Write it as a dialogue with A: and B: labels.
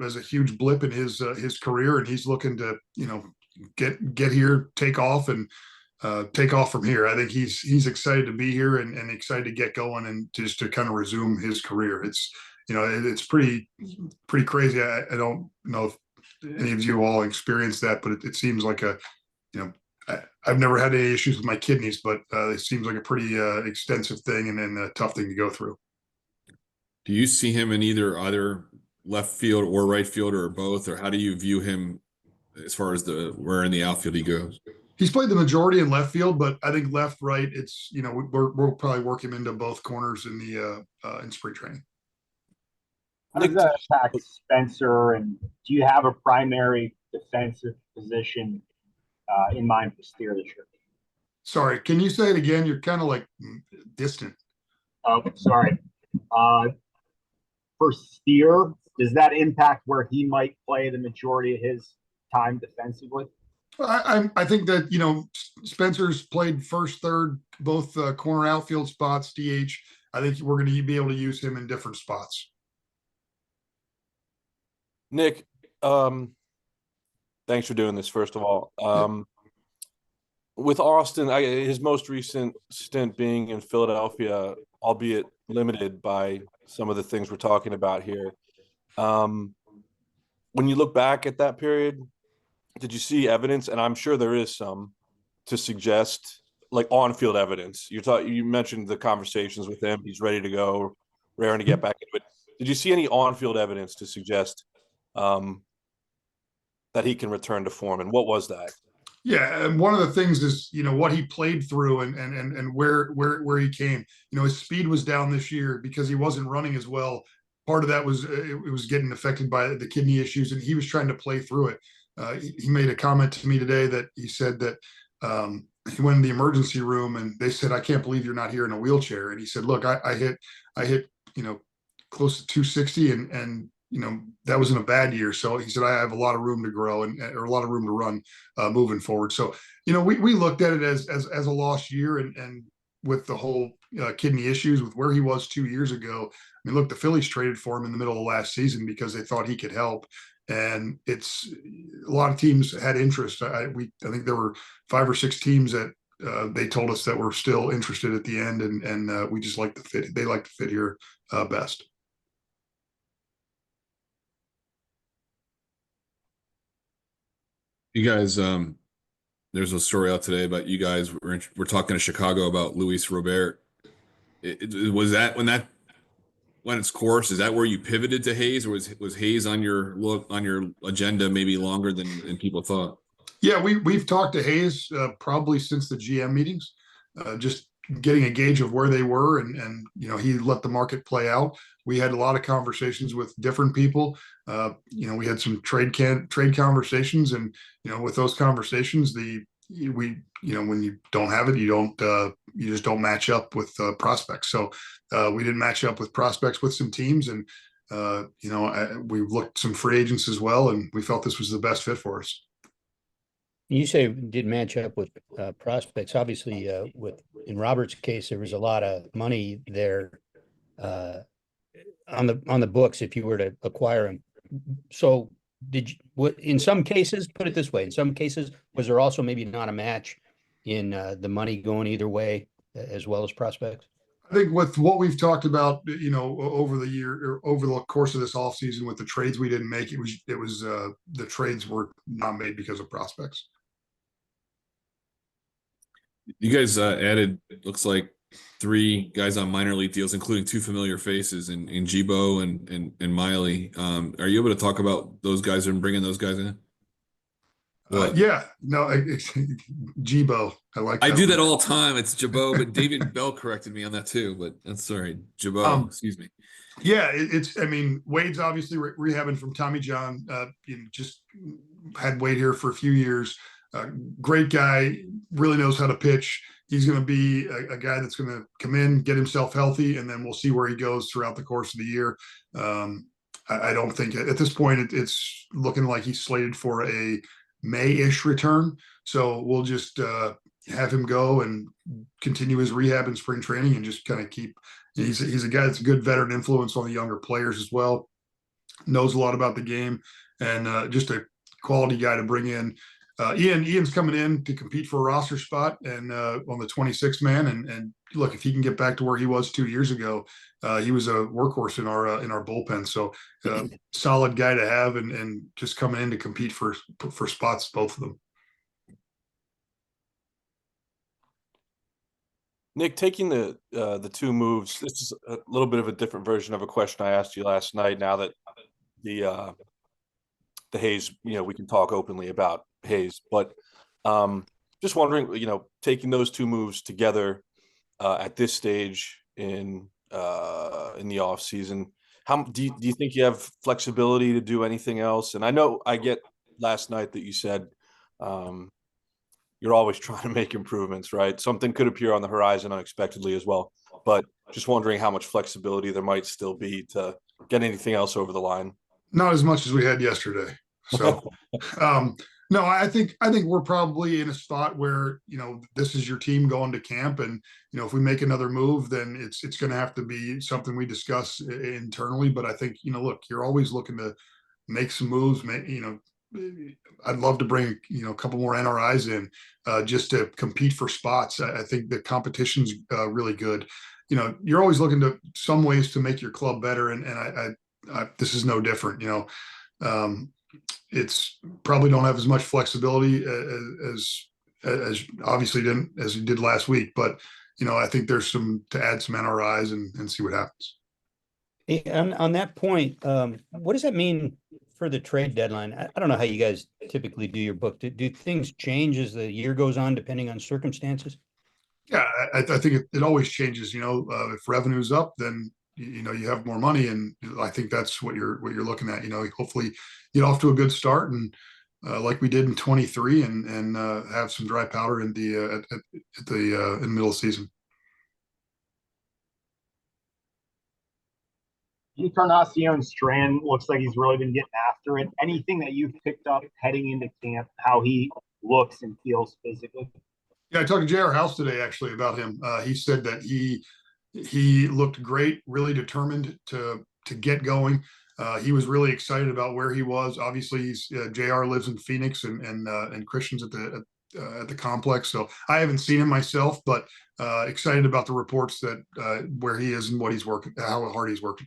A: as a huge blip in his career, and he's looking to get here, take off, and take off from here. I think he's excited to be here and excited to get going and just to kind of resume his career. It's pretty crazy. I don't know if any of you all experienced that, but it seems like I've never had any issues with my kidneys, but it seems like a pretty extensive thing and a tough thing to go through.
B: Do you see him in either left field or right field or both, or how do you view him as far as where in the outfield he goes?
A: He's played the majority in left field, but I think left, right, we'll probably work him into both corners in spring training.
C: How does that impact Spencer? And do you have a primary defensive position in mind for Steer this year?
A: Sorry, can you say it again? You're kind of like distant.
C: Oh, sorry. For Steer, does that impact where he might play the majority of his time defensively?
A: I think that Spencer's played first, third, both corner outfield spots, DH. I think we're going to be able to use him in different spots.
D: Nick, thanks for doing this, first of all. With Austin, his most recent stint being in Philadelphia, albeit limited by some of the things we're talking about here. When you look back at that period, did you see evidence, and I'm sure there is some, to suggest like on-field evidence? You mentioned the conversations with him. He's ready to go, raring to get back into it. Did you see any on-field evidence to suggest that he can return to form, and what was that?
A: Yeah, and one of the things is what he played through and where he came. His speed was down this year because he wasn't running as well. Part of that was it was getting affected by the kidney issues, and he was trying to play through it. He made a comment to me today that he said that he went in the emergency room and they said, "I can't believe you're not here in a wheelchair." And he said, "Look, I hit close to 260 and that was in a bad year." So he said, "I have a lot of room to grow or a lot of room to run moving forward." So, we looked at it as a lost year and with the whole kidney issues with where he was 2 years ago. I mean, look, the Phillies traded for him in the middle of last season because they thought he could help. And it's a lot of teams had interest. I think there were 5 or 6 teams that they told us that were still interested at the end. And we just like the fit. They like to fit here best.
B: You guys, there's a story out today about you guys. We're talking to Chicago about Luis Robert. Was that when its course? Is that where you pivoted to Hayes, or was Hayes on your agenda maybe longer than people thought?
A: Yeah, we've talked to Hayes probably since the GM meetings, just getting a gauge of where they were, and he let the market play out. We had a lot of conversations with different people. We had some trade conversations, and with those conversations, when you don't have it, you just don't match up with prospects. So we didn't match up with prospects with some teams, and we looked some free agents as well, and we felt this was the best fit for us.
E: You say did match up with prospects. Obviously, in Robert's case, there was a lot of money there on the books if you were to acquire him. So in some cases, put it this way, in some cases, was there also maybe not a match in the money going either way as well as prospects?
A: I think with what we've talked about, over the year or over the course of this offseason with the trades we didn't make, it was the trades were not made because of prospects.
B: You guys added, looks like 3 guys on minor league deals, including 2 familiar faces in Jibo and Miley. Are you able to talk about those guys and bringing those guys in?
A: Yeah, no, Jibo. I
B: do that all the time. It's Jabo, but David Bell corrected me on that too. But that's sorry, Jabo. Excuse me.
A: Yeah, Wade's obviously rehabbing from Tommy John. Just had Wade here for a few years. Great guy, really knows how to pitch. He's going to be a guy that's going to come in, get himself healthy, and then we'll see where he goes throughout the course of the year. I don't think at this point it's looking like he's slated for a May-ish return. So we'll just have him go and continue his rehab in spring training and just kind of keep. He's a guy that's a good veteran influence on the younger players as well. knows a lot about the game, and just a quality guy to bring in. Ian's coming in to compete for a roster spot and on the 26th man. And look, if he can get back to where he was 2 years ago, he was a workhorse in our bullpen. So solid guy to have, and just coming in to compete for spots, both of them.
D: Nick, taking the two moves, this is a little bit of a different version of a question I asked you last night. Now that the Hayes, we can talk openly about Hayes, but just wondering, taking those two moves together at this stage in the off season, how do you think you have flexibility to do anything else? And I know I get last night that you said you're always trying to make improvements, right? Something could appear on the horizon unexpectedly as well, but just wondering how much flexibility there might still be to get anything else over the line.
A: Not as much as we had yesterday. So, no, I think we're probably in a spot where, this is your team going to camp, and, if we make another move, then it's going to have to be something we discuss internally. But I think, look, you're always looking to make some moves. I'd love to bring, a couple more NRIs in just to compete for spots. I think the competition's really good. You're always looking to some ways to make your club better. And I this is no different, it's probably don't have as much flexibility as obviously didn't as you did last week, but I think there's some to add some NRIs and see what happens.
E: On that point, what does that mean for the trade deadline? I don't know how you guys typically do your book. Do things change as the year goes on, depending on circumstances?
A: Yeah, I think it always changes. If revenue's up, then you have more money, and I think that's what you're looking at. Hopefully get off to a good start, and like we did in 23, and have some dry powder in the in middle of season.
C: Encarnacion Strand looks like he's really been getting after it. Anything that you've picked up heading into camp, how he looks and feels physically?
A: Yeah, I talked to J.R. House today actually about him. He said that he looked great, really determined to get going. He was really excited about where he was. Obviously, he's JR lives in Phoenix, and Christian's at the complex. So I haven't seen him myself, but excited about the reports that where he is and what he's working, how hard he's working.